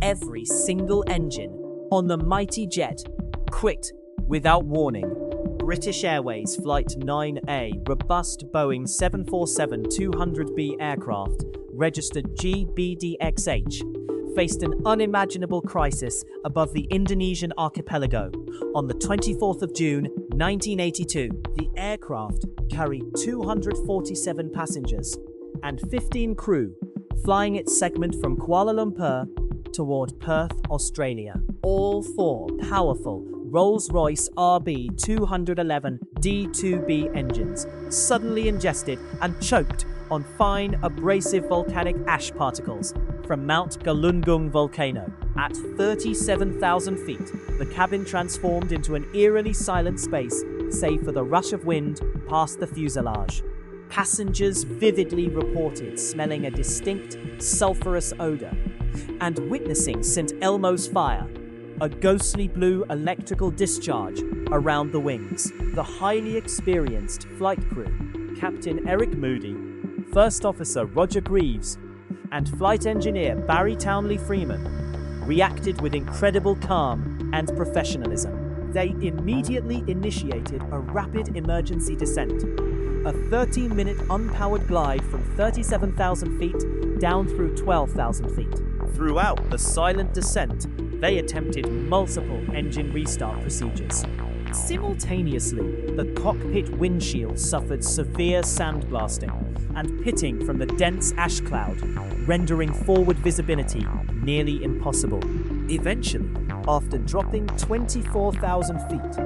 every single engine on the mighty jet quit without warning. British Airways Flight 9A, robust Boeing 747-200B aircraft, registered GBDXH, faced an unimaginable crisis above the Indonesian archipelago. On the 24th of June, 1982, the aircraft carried 247 passengers and 15 crew, flying its segment from Kuala Lumpur toward Perth, Australia. All four powerful Rolls-Royce RB211 D2B engines suddenly ingested and choked on fine abrasive volcanic ash particles from Mount Galunggung volcano. At 37,000 feet, the cabin transformed into an eerily silent space, save for the rush of wind past the fuselage. Passengers vividly reported smelling a distinct sulfurous odor and witnessing St. Elmo's fire, a ghostly blue electrical discharge around the wings. The highly experienced flight crew, Captain Eric Moody, First Officer Roger Greaves, and Flight Engineer Barry Townley Freeman, reacted with incredible calm and professionalism. They immediately initiated a rapid emergency descent, a 13-minute unpowered glide from 37,000 feet down through 12,000 feet. Throughout the silent descent, they attempted multiple engine restart procedures. Simultaneously, the cockpit windshield suffered severe sandblasting and pitting from the dense ash cloud, rendering forward visibility nearly impossible. Eventually, after dropping 24,000 feet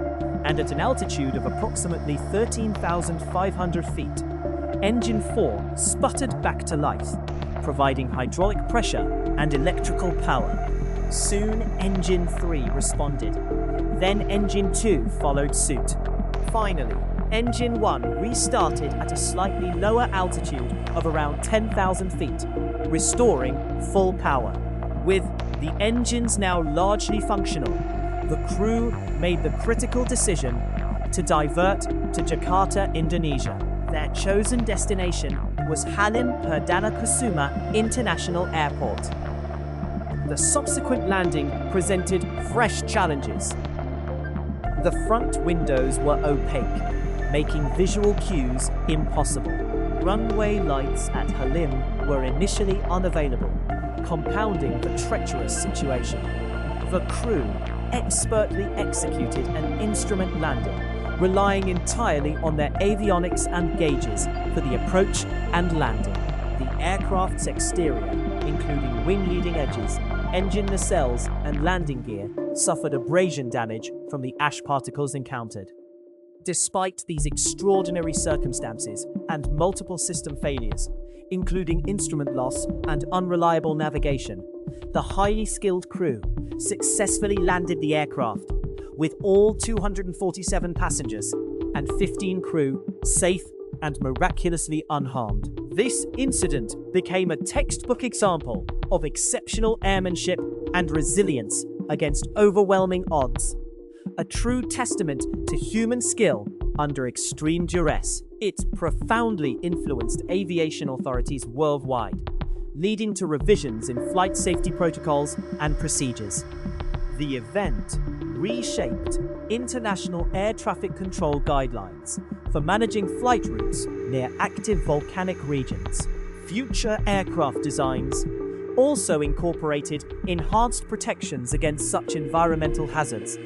and at an altitude of approximately 13,500 feet, Engine 4 sputtered back to life, providing hydraulic pressure and electrical power. Soon, Engine 3 responded. Then Engine 2 followed suit. Finally, Engine 1 restarted at a slightly lower altitude of around 10,000 feet, restoring full power. With the engines now largely functional, the crew made the critical decision to divert to Jakarta, Indonesia. Their chosen destination was Halim Perdana Kusuma International Airport. The subsequent landing presented fresh challenges. The front windows were opaque, making visual cues impossible. Runway lights at Halim were initially unavailable, compounding the treacherous situation. The crew expertly executed an instrument landing, relying entirely on their avionics and gauges for the approach and landing. The aircraft's exterior, including wing leading edges, engine nacelles, and landing gear, suffered abrasion damage from the ash particles encountered. Despite these extraordinary circumstances and multiple system failures, including instrument loss and unreliable navigation, the highly skilled crew successfully landed the aircraft, with all 247 passengers and 15 crew safe and miraculously unharmed. This incident became a textbook example of exceptional airmanship and resilience against overwhelming odds, a true testament to human skill under extreme duress. It profoundly influenced aviation authorities worldwide, leading to revisions in flight safety protocols and procedures. The event reshaped international air traffic control guidelines for managing flight routes near active volcanic regions. Future aircraft designs also incorporated enhanced protections against such environmental hazards,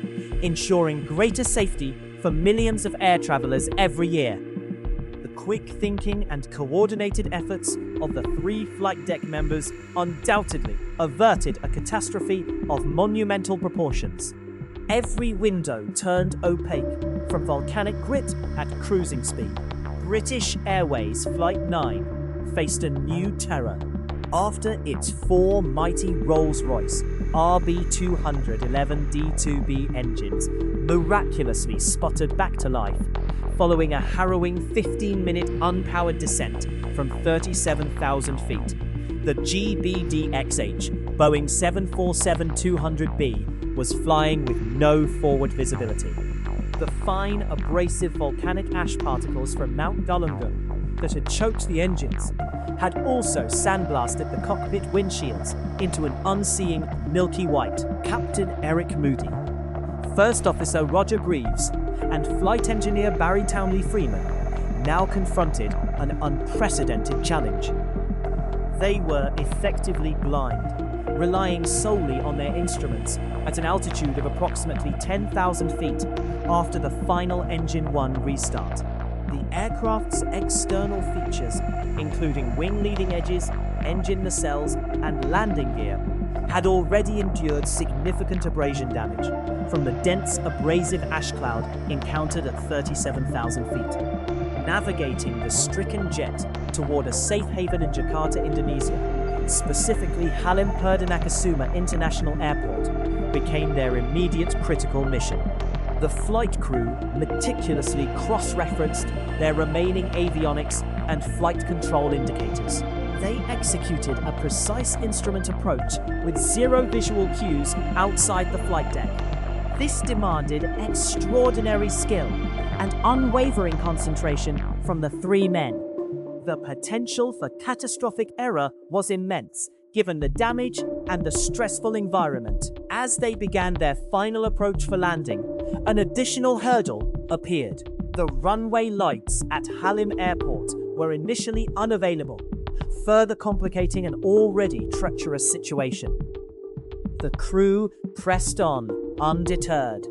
ensuring greater safety for millions of air travelers every year. The quick thinking and coordinated efforts of the three flight deck members undoubtedly averted a catastrophe of monumental proportions. Every window turned opaque from volcanic grit at cruising speed. British Airways Flight 9 faced a new terror after its four mighty Rolls-Royce RB211 D2B engines miraculously sputtered back to life following a harrowing 15-minute unpowered descent from 37,000 feet. The GBDXH Boeing 747-200B was flying with no forward visibility. The fine abrasive volcanic ash particles from Mount Galunggung that had choked the engines had also sandblasted the cockpit windshields into an unseeing milky white. Captain Eric Moody, First Officer Roger Greaves, and Flight Engineer Barry Townley Freeman now confronted an unprecedented challenge. They were effectively blind, relying solely on their instruments at an altitude of approximately 10,000 feet after the final Engine 1 restart. The aircraft's external features, including wing leading edges, engine nacelles, and landing gear, had already endured significant abrasion damage from the dense abrasive ash cloud encountered at 37,000 feet. Navigating the stricken jet toward a safe haven in Jakarta, Indonesia, specifically Halim Perdanakusuma International Airport, became their immediate critical mission. The flight crew meticulously cross-referenced their remaining avionics and flight control indicators. They executed a precise instrument approach with zero visual cues outside the flight deck. This demanded extraordinary skill and unwavering concentration from the three men. The potential for catastrophic error was immense, given the damage and the stressful environment. As they began their final approach for landing, an additional hurdle appeared. The runway lights at Halim Airport were initially unavailable, further complicating an already treacherous situation. The crew pressed on, undeterred.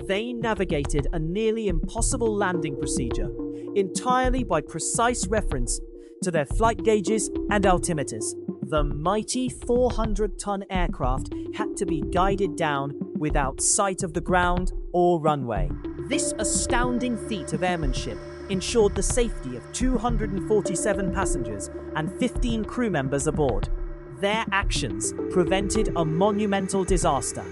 They navigated a nearly impossible landing procedure, entirely by precise reference to their flight gauges and altimeters. The mighty 400-ton aircraft had to be guided down without sight of the ground or runway. This astounding feat of airmanship ensured the safety of 247 passengers and 15 crew members aboard. Their actions prevented a monumental disaster.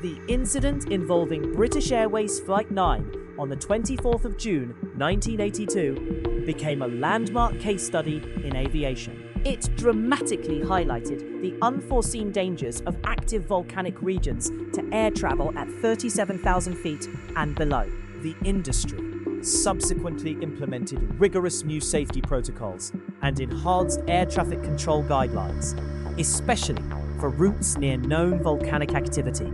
The incident involving British Airways Flight 9 on the 24th of June 1982 became a landmark case study in aviation. It dramatically highlighted the unforeseen dangers of active volcanic regions to air travel at 37,000 feet and below. The industry subsequently implemented rigorous new safety protocols and enhanced air traffic control guidelines, especially for routes near known volcanic activity.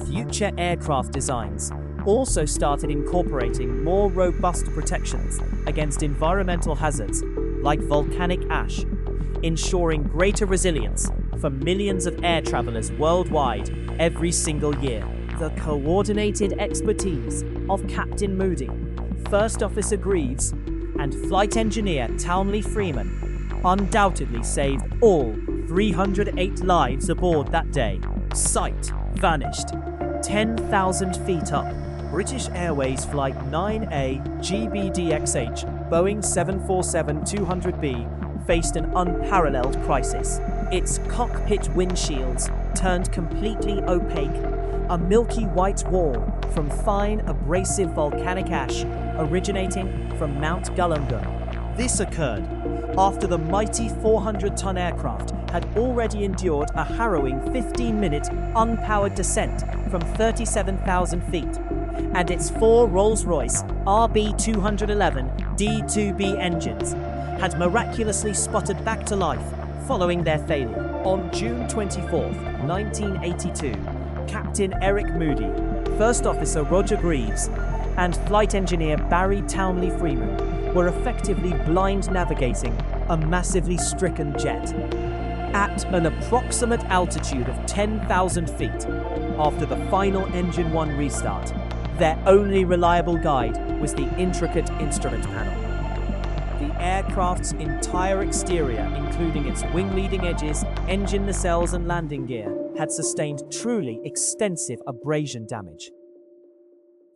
Future aircraft designs also started incorporating more robust protections against environmental hazards like volcanic ash, ensuring greater resilience for millions of air travelers worldwide every single year. The coordinated expertise of Captain Moody, First Officer Greaves, and Flight Engineer Townley Freeman undoubtedly saved all 308 lives aboard that day. Sight vanished 10,000 feet up. British Airways Flight 9A GBDXH Boeing 747-200B faced an unparalleled crisis. Its cockpit windshields turned completely opaque, a milky white wall from fine abrasive volcanic ash originating from Mount Galunggung. This occurred after the mighty 400-ton aircraft had already endured a harrowing 15-minute unpowered descent from 37,000 feet, and its four Rolls-Royce RB211 D2B engines had miraculously spotted back to life following their failure. On June 24, 1982, Captain Eric Moody, First Officer Roger Greaves, and Flight Engineer Barry Townley Freeman were effectively blind navigating a massively stricken jet at an approximate altitude of 10,000 feet after the final Engine 1 restart. Their only reliable guide was the intricate instrument panel. The aircraft's entire exterior, including its wing leading edges, engine nacelles and landing gear, had sustained truly extensive abrasion damage.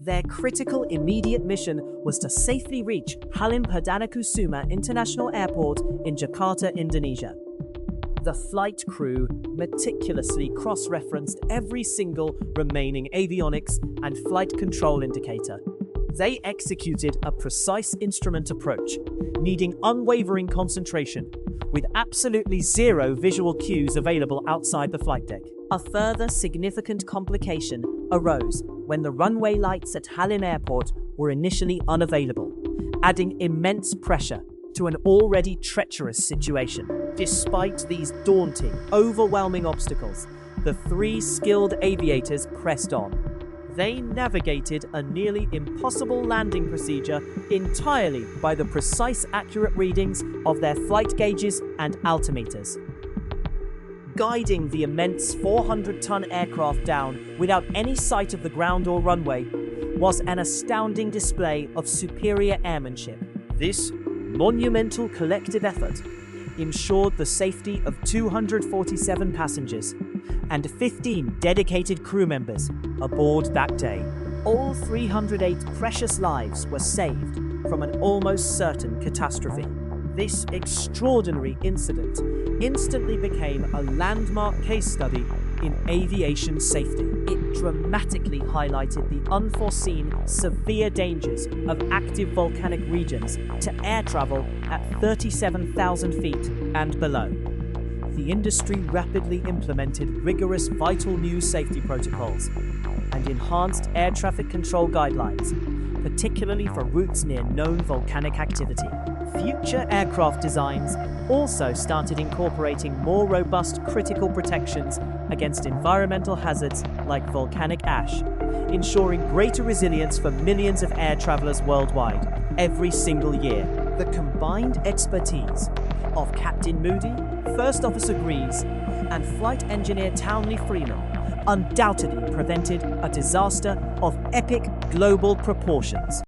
Their critical immediate mission was to safely reach Halim Perdanakusuma International Airport in Jakarta, Indonesia. The flight crew meticulously cross-referenced every single remaining avionics and flight control indicator. They executed a precise instrument approach, needing unwavering concentration, with absolutely zero visual cues available outside the flight deck. A further significant complication arose when the runway lights at Halim Airport were initially unavailable, adding immense pressure to an already treacherous situation. Despite these daunting, overwhelming obstacles, the three skilled aviators pressed on. They navigated a nearly impossible landing procedure entirely by the precise, accurate readings of their flight gauges and altimeters. Guiding the immense 400-ton aircraft down without any sight of the ground or runway was an astounding display of superior airmanship. This monumental collective effort ensured the safety of 247 passengers and 15 dedicated crew members aboard that day. All 308 precious lives were saved from an almost certain catastrophe. This extraordinary incident instantly became a landmark case study in aviation safety. It dramatically highlighted the unforeseen severe dangers of active volcanic regions to air travel at 37,000 feet and below. The industry rapidly implemented rigorous vital news safety protocols and enhanced air traffic control guidelines, particularly for routes near known volcanic activity. Future aircraft designs also started incorporating more robust critical protections against environmental hazards like volcanic ash, ensuring greater resilience for millions of air travelers worldwide every single year. The combined expertise of Captain Moody, First Officer Greaves, and Flight Engineer Townley Freeman undoubtedly prevented a disaster of epic global proportions.